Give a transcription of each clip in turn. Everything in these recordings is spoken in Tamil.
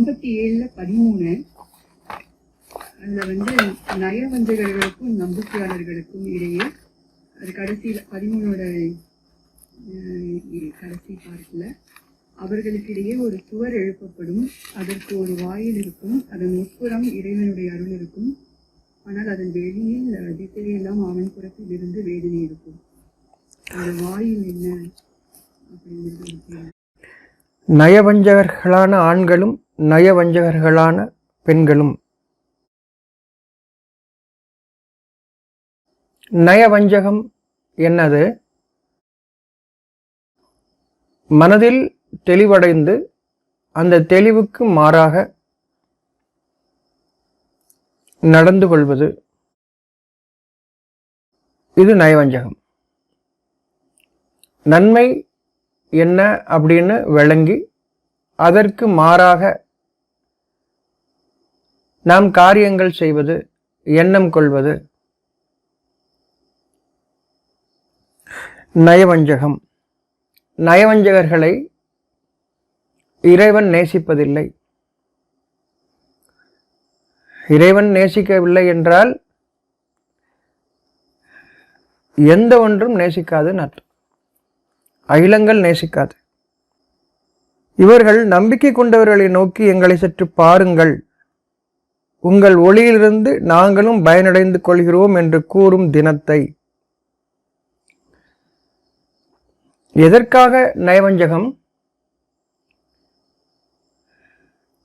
57:13 அதுல நயவஞ்சகர்களுக்கும் நம்பிக்கையாளர்களுக்கும் இடையே, அது கடைசியில 13ஓட கடைசி பார்க்கல, அவர்களுக்கிடையே ஒரு சுவர் எழுப்பப்படும், அதற்கு ஒரு வாயில் இருக்கும், அதன் உட்புறம் இறைவனுடைய அருள் இருக்கும், ஆனால் அதன் வெளியில் திசையெல்லாம் அவன் புறத்தில் இருந்து வேதனை இருக்கும். அந்த வாயில் என்ன அப்படிங்கிறது. நயவஞ்சகர்களான ஆண்களும் நயவஞ்சகர்களான பெண்களும். நயவஞ்சகம் என்னது? மனதில் தெளிவடைந்து அந்த தெளிவுக்கு மாறாக நடந்து கொள்வது, இது நயவஞ்சகம். நன்மை என்ன அப்படின்னு விளங்கி அதற்கு மாறாக நாம் காரியங்கள் செய்வது, எண்ணம் கொள்வது நயவஞ்சகம். நயவஞ்சகர்களை இறைவன் நேசிப்பதில்லை. இறைவன் நேசிக்கவில்லை என்றால் எந்த ஒன்றும் நேசிக்காதுன்னு அர்த்தம். அகிலங்கள் நேசிக்காது. இவர்கள் நம்பிக்கை கொண்டவர்களை நோக்கி, எங்களை சற்று பாருங்கள், உங்கள் ஒளியிலிருந்து நாங்களும் பயனடைந்து கொள்கிறோம் என்று கூறும் தினத்தை. எதற்காக நயவஞ்சகம்?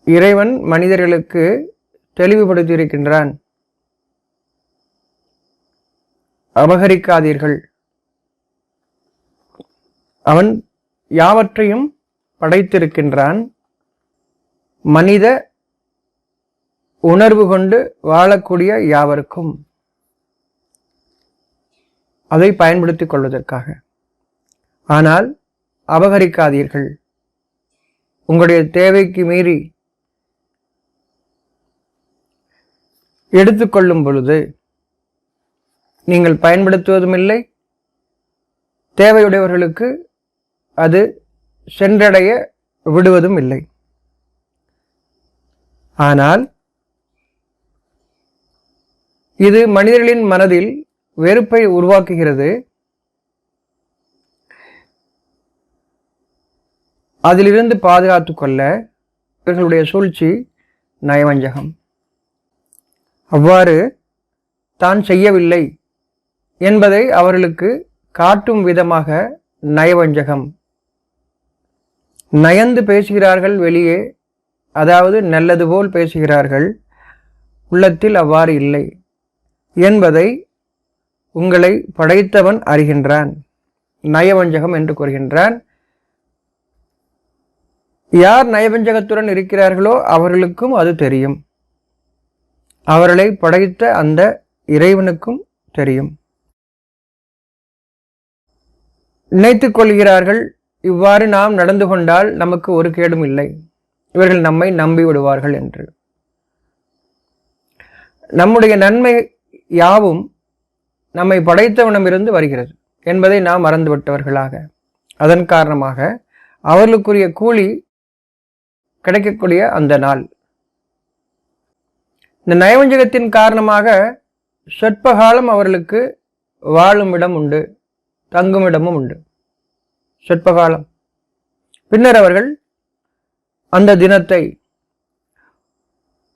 இறைவன் மனிதர்களுக்கு தெளிவுபடுத்தியிருக்கின்றான். அபகரிக்காதீர்கள். அவன் யாவற்றையும் படைத்திருக்கின்றான். மனித உணர்வு கொண்டு வாழக்கூடிய யாவருக்கும் அதை பயன்படுத்திக் கொள்வதற்காக. ஆனால் அபகரிக்காதீர்கள். உங்களுடைய தேவைக்கு மீறி எடுத்துக்கொள்ளும் பொழுது நீங்கள் பயன்படுத்துவதும் இல்லை, தேவையுடையவர்களுக்கு அது சென்றடைய விடுவதும் இல்லை. ஆனால் இது மனிதர்களின் மனதில் வெறுப்பை உருவாக்குகிறது. அதிலிருந்து பாதுகாத்து கொள்ள இவர்களுடைய சூழ்ச்சி நயவஞ்சகம். அவ்வாறு தான் செய்யவில்லை என்பதை அவர்களுக்கு காட்டும் விதமாக நயவஞ்சகம். நயந்து பேசுகிறார்கள் வெளியே, அதாவது நல்லது போல் பேசுகிறார்கள், உள்ளத்தில் அவ்வாறு இல்லை என்பதை உங்களை படைத்தவன் அறிகின்றான். நயவஞ்சகம் என்று கூறுகின்றான். யார் நயவஞ்சகத்துடன் இருக்கிறார்களோ அவர்களுக்கும் அது தெரியும். அவர்களை படைத்த அந்த இறைவனுக்கும் தெரியும். நினைத்துக் கொள்கிறார்கள், இவ்வாறு நாம் நடந்து கொண்டால் நமக்கு ஒரு கேடும் இல்லை, இவர்கள் நம்மை நம்பி விடுவார்கள் என்று. நம்முடைய நன்மை யாவும் நம்மை படைத்தவனமிருந்து வருகிறது என்பதை நாம் மறந்துவிட்டவர்களாக, அதன் காரணமாக அவர்களுக்குரிய கூலி கிடைக்கக்கூடிய அந்த நாள். இந்த நயவஞ்சகத்தின் காரணமாக சொற்ப காலம் அவர்களுக்கு வாழும் இடம் உண்டு, தங்கும் இடமும் உண்டு, சொற்ப காலம். பின்னர் அவர்கள் அந்த தினத்தை,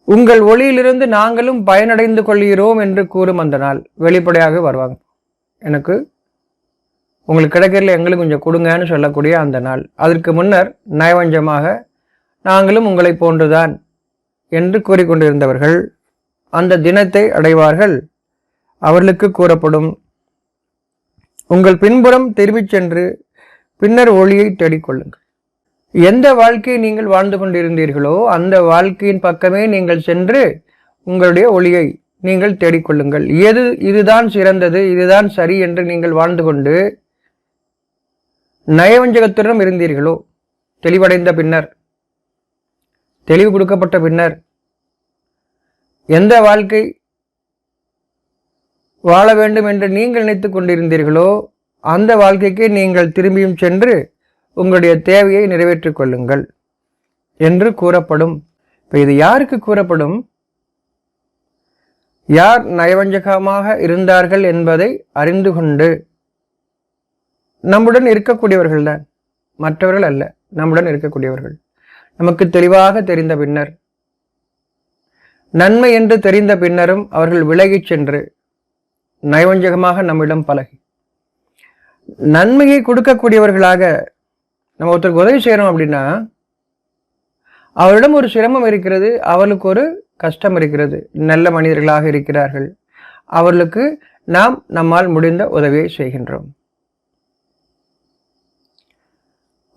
உங்கள் ஒளியிலிருந்து நாங்களும் பயனடைந்து கொள்கிறோம் என்று கூறும் அந்த நாள் வெளிப்படையாக வருவாங்க. எனக்கு உங்களுக்கு கிடைக்கிறதுல எங்களுக்கு கொஞ்சம் கொடுங்கன்னு சொல்லக்கூடிய அந்த நாள். அதற்கு முன்னர் நயவஞ்சமாக நாங்களும் உங்களை போன்றுதான் என்று கூறிக்கொண்டிருந்தவர்கள் அந்த தினத்தை அடைவார்கள். அவர்களுக்கு கூறப்படும், உங்கள் பின்புறம் திரும்பிச் சென்று பின்னர் ஒளியை தேடிக்கொள்ளுங்கள். எந்த வாழ்க்கையை நீங்கள் வாழ்ந்து கொண்டிருந்தீர்களோ அந்த வாழ்க்கையின் பக்கமே நீங்கள் சென்று உங்களுடைய ஒளியை நீங்கள் தேடிக்கொள்ளுங்கள். இதுதான் சிறந்தது, இதுதான் சரி என்று நீங்கள் வாழ்ந்து கொண்டு நயவஞ்சகத்துடன் இருந்தீர்களோ, தெளிவடைந்த பின்னர், தெளிவு கொடுக்கப்பட்ட பின்னர் எந்த வாழ்க்கை வாழ வேண்டும் என்று நீங்கள் நினைத்து கொண்டிருந்தீர்களோ அந்த வாழ்க்கைக்கு நீங்கள் திரும்பியும் சென்று உங்களுடைய தேவையை நிறைவேற்றிக் கொள்ளுங்கள் என்று கூறப்படும். இப்போ இது யாருக்கு கூறப்படும்? யார் நயவஞ்சகமாக இருந்தார்கள் என்பதை அறிந்து கொண்டு நம்முடன் இருக்கக்கூடியவர்கள் தான், மற்றவர்கள் அல்ல, நம்முடன் இருக்கக்கூடியவர்கள். நமக்கு தெளிவாக தெரிந்த பின்னர், நன்மை என்று தெரிந்த பின்னரும் அவர்கள் விலகிச் சென்று நயவஞ்சகமாக நம்மிடம் பழகி நன்மையை கொடுக்கக்கூடியவர்களாக நம்ம ஒருத்தருக்கு உதவி செய்யறோம் அப்படின்னா அவரிடம் ஒரு சிரமம் இருக்கிறது, அவர்களுக்கு ஒரு கஷ்டம் இருக்கிறது, நல்ல மனிதர்களாக இருக்கிறார்கள், அவர்களுக்கு நாம் நம்மால் முடிந்த உதவியை செய்கின்றோம்,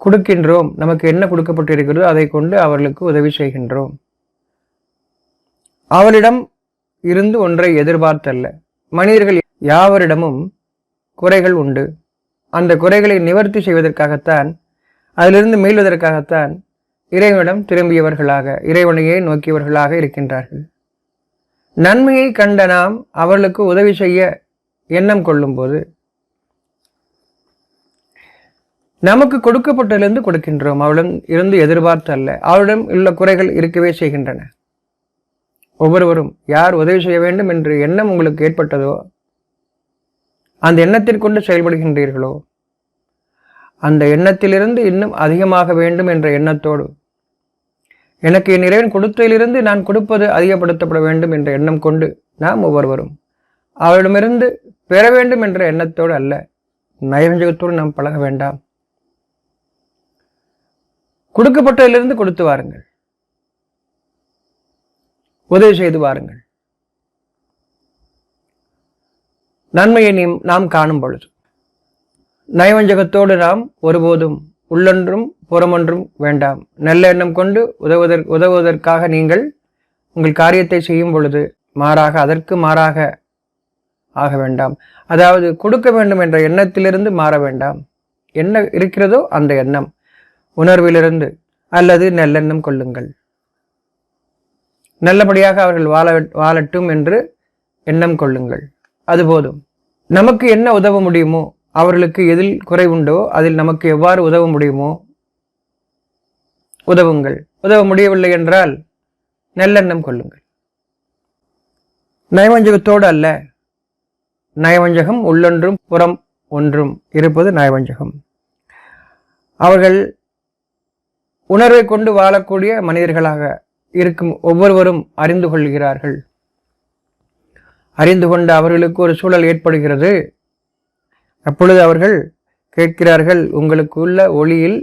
கொடுக்கின்றோம். நமக்கு என்ன கொடுக்கப்பட்டிருக்கிறதோ அதை கொண்டு அவர்களுக்கு உதவி செய்கின்றோம். அவரிடம் இருந்து ஒன்றை எதிர்பார்த்தல்ல. மனிதர்கள் யாவரிடமும் குறைகள் உண்டு. அந்த குறைகளை நிவர்த்தி செய்வதற்காகத்தான், அதிலிருந்து மீள்வதற்காகத்தான் இறைவனிடம் திரும்பியவர்களாக, இறைவனையே நோக்கியவர்களாக இருக்கின்றார்கள். நன்மையை கண்ட நாம் அவர்களுக்கு உதவி செய்ய எண்ணம் கொள்ளும் போது நமக்கு கொடுக்கப்பட்டதிலிருந்து கொடுக்கின்றோம், அவளிடம் இருந்து எதிர்பார்த்து அல்ல. அவளிடம் உள்ள குறைகள் இருக்கவே செய்கின்றன. ஒவ்வொருவரும் யார் உதவி செய்ய வேண்டும் என்று எண்ணம் உங்களுக்கு ஏற்பட்டதோ, அந்த எண்ணத்திற்கொண்டு செயல்படுகின்றீர்களோ, அந்த எண்ணத்திலிருந்து இன்னும் அதிகமாக வேண்டும் என்ற எண்ணத்தோடு, எனக்கு என் இறைவன் கொடுத்ததிலிருந்து நான் கொடுப்பது அதிகப்படுத்தப்பட வேண்டும் என்ற எண்ணம் கொண்டு நாம் ஒவ்வொருவரும் அவரிடமிருந்து பெற வேண்டும் என்ற எண்ணத்தோடு அல்ல, நயவஞ்சகத்தோடு நாம் பழக வேண்டாம். கொடுக்கப்பட்டதிலிருந்து கொடுத்து வாருங்கள், உதவி செய்து வாருங்கள். நன்மையை நாம் காணும் பொழுது நயவஞ்சகத்தோடு நாம் ஒருபோதும் உள்ளொன்றும் புறமொன்றும் வேண்டாம். நல்ல எண்ணம் கொண்டு உதவுவதற்காக நீங்கள் உங்கள் காரியத்தை செய்யும் பொழுது அதற்கு மாறாக ஆக வேண்டாம். அதாவது கொடுக்க வேண்டும் என்ற எண்ணத்திலிருந்து மாற வேண்டாம். என்ன இருக்கிறதோ அந்த எண்ணம், உணர்விலிருந்து அல்லது நல்லெண்ணம் கொள்ளுங்கள். நல்லபடியாக அவர்கள் வாழட்டும் என்று எண்ணம் கொள்ளுங்கள், அது போதும். நமக்கு என்ன உதவ முடியுமோ, அவர்களுக்கு எதில் குறை உண்டோ அதில் நமக்கு எவ்வாறு உதவ முடியுமோ உதவுங்கள். உதவ முடியவில்லை என்றால் நல்லெண்ணம் கொள்ளுங்கள். நயவஞ்சகத்தோடு அல்ல. நயவஞ்சகம் உள்ளொன்றும் புறம் ஒன்றும் இருப்பது நயவஞ்சகம். அவர்கள் உணர்வை கொண்டு வாழக்கூடிய மனிதர்களாக இருக்கும் ஒவ்வொருவரும் அறிந்து கொள்கிறார்கள். அறிந்து கொண்டு அவர்களுக்கு ஒரு சூழல் ஏற்படுகிறது. அப்பொழுது அவர்கள் கேட்கிறார்கள், உங்களுக்கு உள்ள ஒளியில்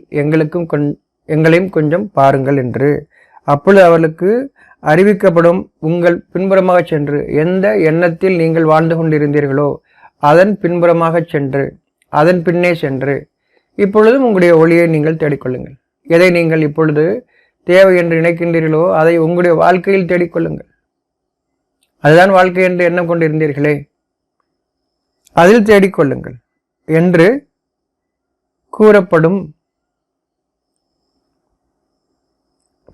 எங்களையும் கொஞ்சம் பாருங்கள் என்று. அப்பொழுது அவர்களுக்கு அறிவிக்கப்படும், உங்கள் பின்புறமாக சென்று எந்த எண்ணத்தில் நீங்கள் வாழ்ந்து கொண்டிருந்தீர்களோ அதன் பின்புறமாக சென்று, அதன் பின்னே சென்று இப்பொழுதும் உங்களுடைய ஒளியை நீங்கள் தேடிக்கொள்ளுங்கள். எதை நீங்கள் இப்பொழுது தேவை என்று நினைக்கின்றீர்களோ அதை உங்களுடைய வாழ்க்கையில் தேடிக்கொள்ளுங்கள். அதுதான் வாழ்க்கை என்று எண்ணம் கொண்டிருந்தீர்களே, அதில் தேடிக்கொள்ளுங்கள் என்று கூறப்படும்.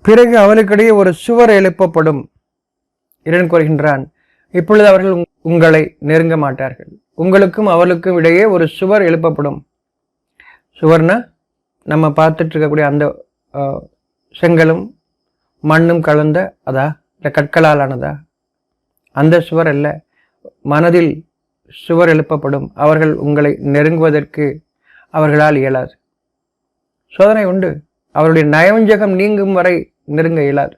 பிறகு அவளுக்கிடையே ஒரு சுவர் எழுப்பப்படும். இறைவன் கூறுகின்றான், இப்பொழுது அவர்கள் உங்களை நெருங்க மாட்டார்கள். உங்களுக்கும் அவர்களுக்கும் இடையே ஒரு சுவர் எழுப்பப்படும். சுவர்னா நம்ம பார்த்துட்டு இருக்கக்கூடிய அந்த செங்கலும் மண்ணும் கலந்த அதா, இல்லை கற்களால் ஆனதா, அந்த சுவர் அல்ல. மனதில் சுவர் எழுப்பப்படும். அவர்கள் உங்களை நெருங்குவதற்கு அவர்களால் இயலாது. சோதனை உண்டு. அவருடைய நயவஞ்சகம் நீங்கும் வரை நெருங்க இயலாது.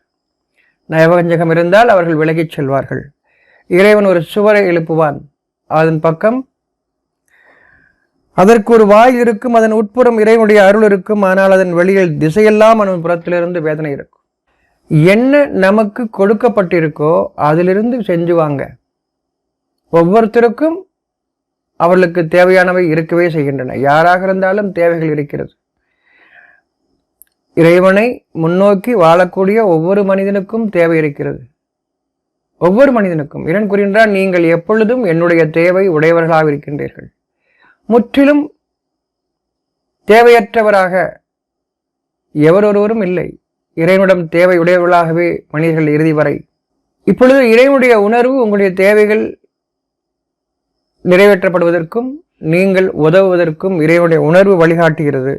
நயவஞ்சகம் இருந்தால் அவர்கள் விலகிச் செல்வார்கள். இறைவன் ஒரு சுவரை எழுப்புவான். அதன் பக்கம் அதற்கு ஒரு வாய் இருக்கும், அதன் உட்புறம் இறைவனுடைய அருள் இருக்கும். ஆனால் அதன் வெளியில் திசையெல்லாம் அவன் புறத்திலிருந்து வேதனை இருக்கும். என்ன நமக்கு கொடுக்கப்பட்டிருக்கோ அதிலிருந்து செஞ்சுவாங்க. ஒவ்வொருத்தருக்கும் அவர்களுக்கு தேவையானவை இருக்கவே செய்கின்றன. யாராக இருந்தாலும் தேவைகள் இருக்கிறது. இறைவனை முன்னோக்கி வாழக்கூடிய ஒவ்வொரு மனிதனுக்கும் தேவை இருக்கிறது. ஒவ்வொரு மனிதனுக்கும் இறைவன் கூறுகின்றான், நீங்கள் எப்பொழுதும் என்னுடைய தேவை உடையவர்களாக இருக்கின்றீர்கள். முற்றிலும் தேவையற்றவராக எவரொருவரும் இல்லை. இறைவனிடம் தேவை உடையவர்களாகவே மனிதர்கள் இறுதி வரை. இப்பொழுது இறைவனுடைய உணர்வு உங்களுடைய தேவைகள் நிறைவேற்றப்படுவதற்கும் நீங்கள் உதவுவதற்கும் இறைவனுடைய உணர்வு வழிகாட்டுகிறது.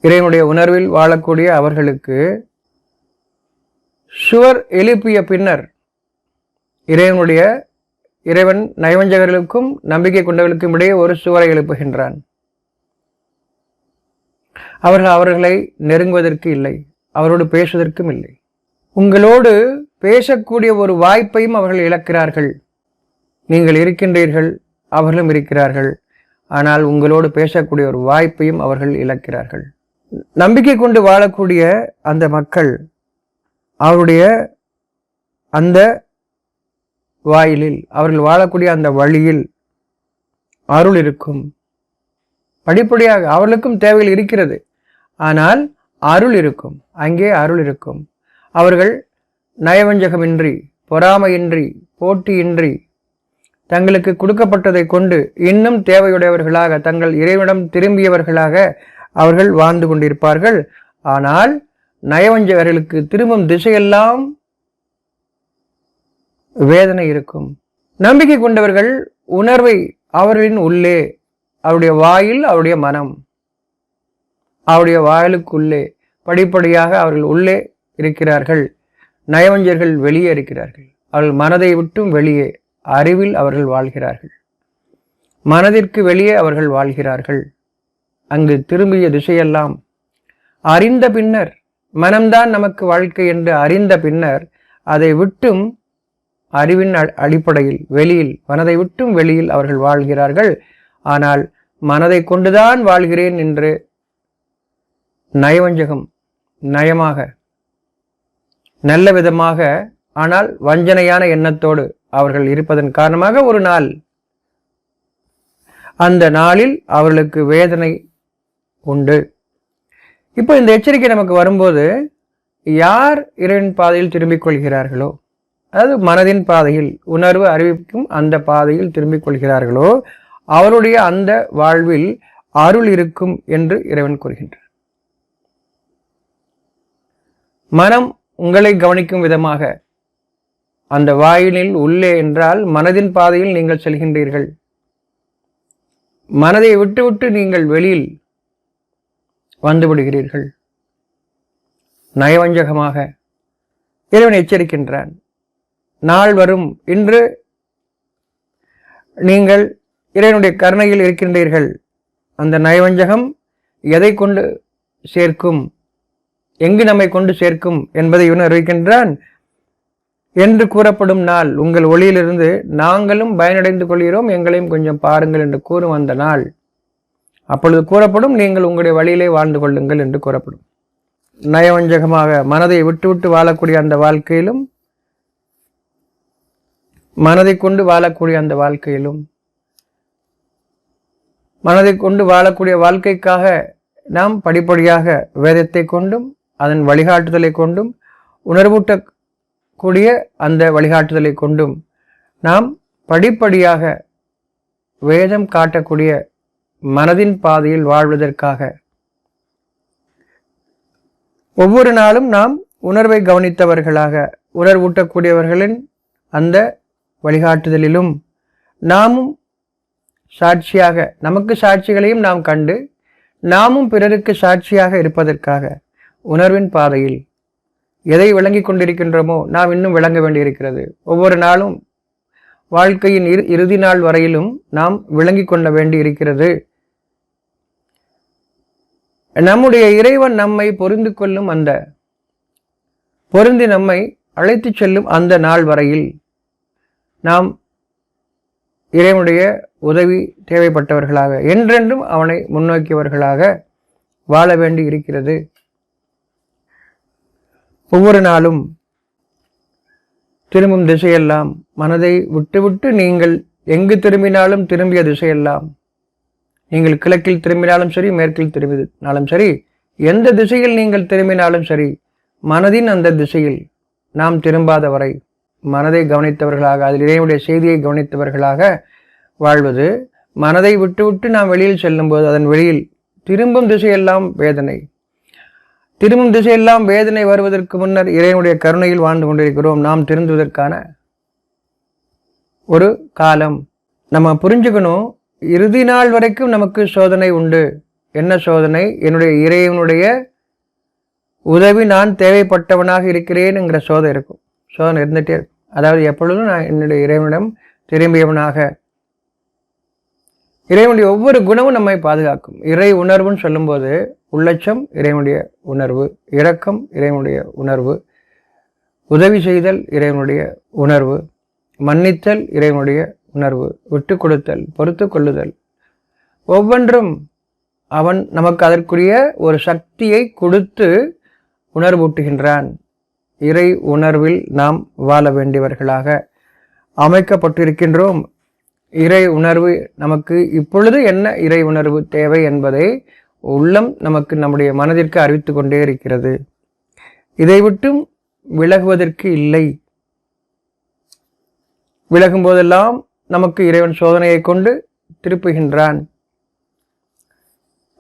இறைவனுடைய உணர்வில் வாழக்கூடிய அவர்களுக்கு சுவர் எழுப்பிய பின்னர் இறைவன் நயவஞ்சகர்களுக்கும் நம்பிக்கை கொண்டவர்களுக்கும் இடையே ஒரு சுவரை எழுப்புகின்றான். அவர்களை நெருங்குவதற்கு இல்லை, அவரோடு பேசுவதற்கும் இல்லை. உங்களோடு பேசக்கூடிய ஒரு வாய்ப்பையும் அவர்கள் இழக்கிறார்கள். நீங்கள் இருக்கின்றீர்கள், அவர்களும் இருக்கிறார்கள். ஆனால் உங்களோடு பேசக்கூடிய ஒரு வாய்ப்பையும் அவர்கள் இழக்கிறார்கள். நம்பிக்கை கொண்டு வாழக்கூடிய அந்த மக்கள் அவருடைய அந்த வாயிலில், அவர்கள் வாழக்கூடிய அந்த வழியில் அருள் இருக்கும். படிப்படியாக அவர்களுக்கும் தேவைகள் இருக்கிறது, ஆனால் அருள் இருக்கும். அங்கே அருள் இருக்கும். அவர்கள் நயவஞ்சகமின்றி, பொறாமையின்றி, போட்டியின்றி, தங்களுக்கு கொடுக்கப்பட்டதை கொண்டு இன்னும் தேவையுடையவர்களாக, தங்கள் இறைவனிடம் திரும்பியவர்களாக அவர்கள் வாழ்ந்து கொண்டிருப்பார்கள். ஆனால் நயவஞ்சகர்களுக்கு திரும்பும் திசையெல்லாம் வேதனை இருக்கும். நம்பிக்கை கொண்டவர்கள் உணர்வை அவர்களின் உள்ளே, அவருடைய வாயில், அவருடைய மனம், அவருடைய வாயிலுக்குள்ளே படிப்படியாக அவர்கள் உள்ளே இருக்கிறார்கள். நயவஞ்சர்கள் வெளியே இருக்கிறார்கள். அவர்கள் மனதை விட்டும் வெளியே, அறிவில் அவர்கள் வாழ்கிறார்கள். மனதிற்கு வெளியே அவர்கள் வாழ்கிறார்கள். அங்கு திரும்பிய திசையெல்லாம் அறிந்த பின்னர், மனம்தான் நமக்கு வாழ்க்கை என்று அறிந்த பின்னர், அதை விட்டும் அறிவின் அடிப்படையில் வெளியில், மனதை விட்டும் வெளியில் அவர்கள் வாழ்கிறார்கள். ஆனால் மனதை கொண்டுதான் வாழ்கிறேன் என்று நயவஞ்சகம், நயமாக, நல்ல விதமாக, ஆனால் வஞ்சனையான எண்ணத்தோடு அவர்கள் இருப்பதன் காரணமாக ஒரு நாள், அந்த நாளில் அவர்களுக்கு வேதனை உண்டு. இப்போ இந்த எச்சரிக்கை நமக்கு வரும்போது, யார் இறைவன் பாதையில் திரும்பிக் கொள்கிறார்களோ, அதாவது மனதின் பாதையில், உணர்வு அறிவிக்கும் அந்த பாதையில் திரும்பிக் கொள்கிறார்களோ, அவருடைய அந்த வாழ்வில் அருள் இருக்கும் என்று இறைவன் கூறுகின்றார். மனம் உங்களை கவனிக்கும் விதமாக, அந்த வாயிலில் உள்ளே என்றால் மனதின் பாதையில் நீங்கள் செல்கின்றீர்கள். மனதை விட்டுவிட்டு நீங்கள் வெளியில் வந்துவிடுகிறீர்கள். நயவஞ்சகமாக இறைவன் எச்சரிக்கின்றான். நாள் வரும், இன்று நீங்கள் இறைவனுடைய கருணையில் இருக்கின்றீர்கள். அந்த நயவஞ்சகம் எதை கொண்டு சேர்க்கும், எங்கு நம்மை கொண்டு சேர்க்கும் என்பதை இவன் அறிவிக்கின்றான். என்று கூறப்படும் நாள், உங்கள் ஒளியிலிருந்து நாங்களும் பயனடைந்து கொள்கிறோம், எங்களையும் கொஞ்சம் பாருங்கள் என்று கூறும் அந்த நாள். அப்பொழுது கூறப்படும், நீங்கள் உங்களுடைய வழியிலே வாழ்ந்து கொள்ளுங்கள் என்று கூறப்படும். நயவஞ்சகமாக மனதை விட்டு வாழக்கூடிய அந்த வாழ்க்கையிலும், மனதை கொண்டு வாழக்கூடிய அந்த வாழ்க்கையிலும், மனதை கொண்டு வாழக்கூடிய வாழ்க்கைக்காக நாம் படிப்படியாக வேதத்தை கொண்டும் அதன் வழிகாட்டுதலை கொண்டும், உணர்வூட்டக்கூடிய அந்த வழிகாட்டுதலை கொண்டும் நாம் படிப்படியாக வேதம் காட்டக்கூடிய மனதின் பாதையில் வாழ்வதற்காக ஒவ்வொரு நாளும் நாம் உணர்வை கவனித்தவர்களாக, உணர்வூட்டக்கூடியவர்களின் அந்த வழிகாட்டுதலிலும் நாமும் சாட்சியாக, நமக்கு சாட்சிகளையும் நாம் கண்டு நாமும் பிறருக்கு சாட்சியாக இருப்பதற்காக உணர்வின் பாதையில் எதை விளங்கி கொண்டிருக்கின்றோமோ நாம் இன்னும் விளங்க வேண்டியிருக்கிறது. ஒவ்வொரு நாளும் வாழ்க்கையின் இறுதி நாள் வரையிலும் நாம் விளங்கி கொள்ள வேண்டி இருக்கிறது. நம்முடைய இறைவன் நம்மை பொருந்து கொள்ளும், அந்த பொருந்தி நம்மை அழைத்து செல்லும் அந்த நாள் வரையில் நாம் இறைவனுடைய உதவி தேவைப்பட்டவர்களாக, என்றென்றும் அவனை முன்னோக்கியவர்களாக வாழ வேண்டி இருக்கிறது. ஒவ்வொரு நாளும் திரும்பும் திசையெல்லாம், மனதை விட்டு நீங்கள் எங்கு திரும்பினாலும் திரும்பிய திசையெல்லாம், நீங்கள் கிழக்கில் திரும்பினாலும் சரி, மேற்கில் திரும்பினாலும் சரி, எந்த திசையில் நீங்கள் திரும்பினாலும் சரி, மனதின் அந்த திசையில் நாம் திரும்பாத வரை மனதை கவனித்தவர்களாக, அதில் இறைவனுடைய செய்தியை கவனித்தவர்களாக வாழ்வது. மனதை விட்டு நாம் வெளியில் செல்லும்போது அதன் வெளியில் திரும்பும் திசையெல்லாம் வேதனை. திரும்பும் திசையெல்லாம் வேதனை வருவதற்கு முன்னர் இறைவனுடைய கருணையில் வாழ்ந்து கொண்டிருக்கிறோம். நாம் திருந்துவதற்கான ஒரு காலம் நம்ம புரிஞ்சுக்கணும். இறுதி நாள் வரைக்கும் நமக்கு சோதனை உண்டு. என்ன சோதனை? என்னுடைய இறைவனுடைய உதவி நான் தேவைப்பட்டவனாக இருக்கிறேன்ங்கிற சோதனை இருக்கும். சோதனை இருந்துகிட்டே இருக்கும். அதாவது எப்பொழுதும் நான் என்னுடைய இறைவனிடம் திரும்பியவனாக. இறைவனுடைய ஒவ்வொரு குணமும் நம்மை பாதுகாக்கும். இறை உணர்வுன்னு சொல்லும்போது உள்ளட்சம் இறைவனுடைய உணர்வு, இரக்கம் இறைவனுடைய உணர்வு, உதவி செய்தல் இறைவனுடைய உணர்வு, மன்னித்தல் இறைவனுடைய உணர்வு, விட்டு கொடுத்தல், பொறுத்து கொள்ளுதல், ஒவ்வொன்றும் அவன் நமக்கு அதற்குரிய ஒரு சக்தியை கொடுத்து உணர்வூட்டுகின்றான். இறை உணர்வில் நாம் வாழ வேண்டியவர்களாக அமைக்கப்பட்டிருக்கின்றோம். இறை உணர்வு நமக்கு இப்பொழுது என்ன இறை உணர்வு தேவை என்பதை உள்ளம் நமக்கு நம்முடைய மனதிற்கு அறிவித்து கொண்டே இருக்கிறது. இதை விட்டும் விலகுவதற்கு இல்லை. விலகும் போதெல்லாம் நமக்கு இறைவன் சோதனையை கொண்டு திருப்புகின்றான்.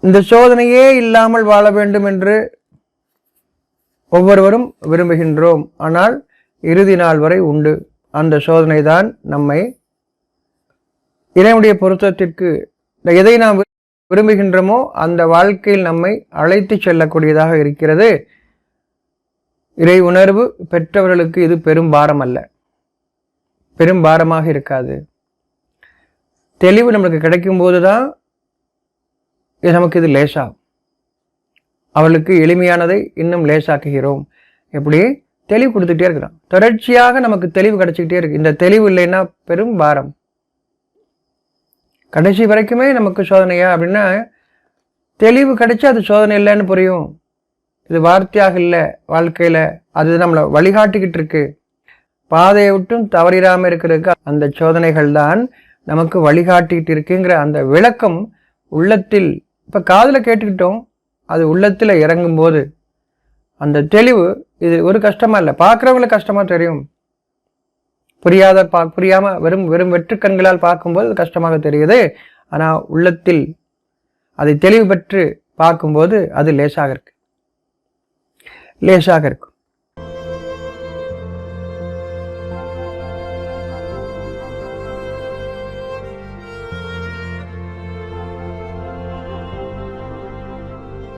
இந்த சோதனையே இல்லாமல் வாழ வேண்டும் என்று ஒவ்வொருவரும் விரும்புகின்றோம். ஆனால் இறுதி நாள் வரை உண்டு. அந்த சோதனை தான் நம்மை இறைவனுடைய பொருத்தத்திற்கு, எதை நாம் விரும்புகின்றோமோ அந்த வாழ்க்கையில் நம்மை அழைத்து செல்லக்கூடியதாக இருக்கிறது. இறை உணர்வு பெற்றவர்களுக்கு இது பெரும் பாரம் அல்ல, பெரும் பாரமாக இருக்காது. தெளிவு நமக்கு கிடைக்கும் போதுதான் நமக்கு இது லேசாகும். அவர்களுக்கு எளிமையானதை இன்னும் லேசாக்குகிறோம். எப்படி தெளிவு கொடுத்துட்டே இருக்கிறோம். தொடர்ச்சியாக நமக்கு தெளிவு கிடைச்சிக்கிட்டே இருக்கு. இந்த தெளிவு இல்லைன்னா பெரும் பாரம். கடைசி வரைக்குமே நமக்கு சோதனையா அப்படின்னா, தெளிவு கிடைச்சா அது சோதனை இல்லைன்னு புரியும். இது வார்த்தையாக இல்லை, வாழ்க்கையில அது நம்மளை வழிகாட்டிக்கிட்டு இருக்கு. பாதையை விட்டும் தவறிடாமல் இருக்கிறதுக்கு அந்த சோதனைகள் தான் நமக்கு வழிகாட்டிக்கிட்டு இருக்குங்கிற அந்த விளக்கம் உள்ளத்தில், இப்போ காதில் கேட்டுக்கிட்டோம், அது உள்ளத்தில் இறங்கும்போது அந்த தெளிவு, இது ஒரு கஷ்டமா இல்லை, பார்க்குறவங்களுக்கு கஷ்டமா தெரியும். புரியாம வெறும் வெற்றுக்கண்களால் பார்க்கும்போது அது கஷ்டமாக தெரியுது. ஆனால் உள்ளத்தில் அதை தெளிவு பெற்று பார்க்கும்போது அது லேசாக இருக்கு.